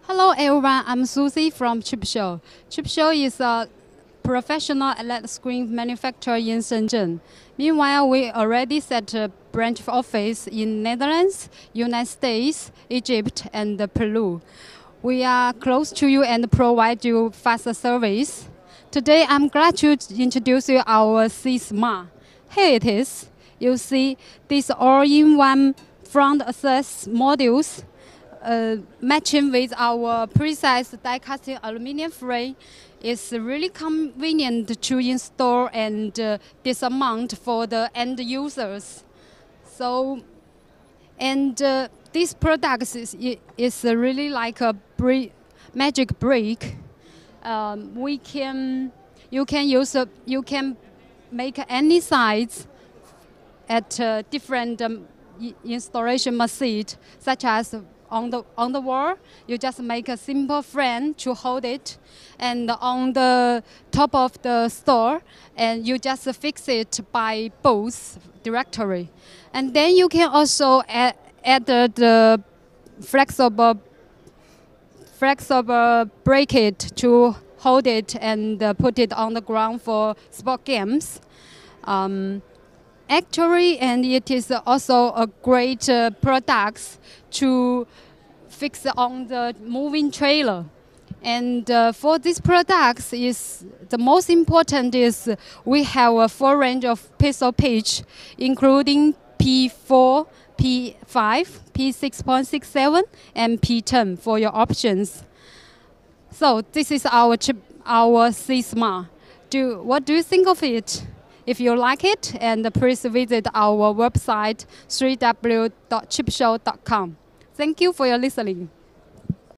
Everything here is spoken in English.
Hello everyone, I'm Susie from ChipShow. ChipShow is a professional LED screen manufacturer in Shenzhen. Meanwhile, we already set a branch office in Netherlands, United States, Egypt, and Peru. We are close to you and provide you faster service. Today, I'm glad to introduce you our C-Smart. Here it is. You see these all-in-one front access modules matching with our precise die casting aluminum frame is really convenient to install and dismount for the end users. So, and this product is really like a magic brick. You can make any size at different installation machines, such as on the wall, you just make a simple frame to hold it, and on the top of the store, and you just fix it by bolts directly. And then you can also add the flexible bracket to hold it and put it on the ground for sport games. Actually, and it is also a great product to fix on the moving trailer. And for these products, the most important is we have a full range of pixel pitch, including P4, P5, P6.67, and P10 for your options. So this is our C-Smart. What do you think of it? If you like it, and please visit our website www.chipshow.com. Thank you for your listening.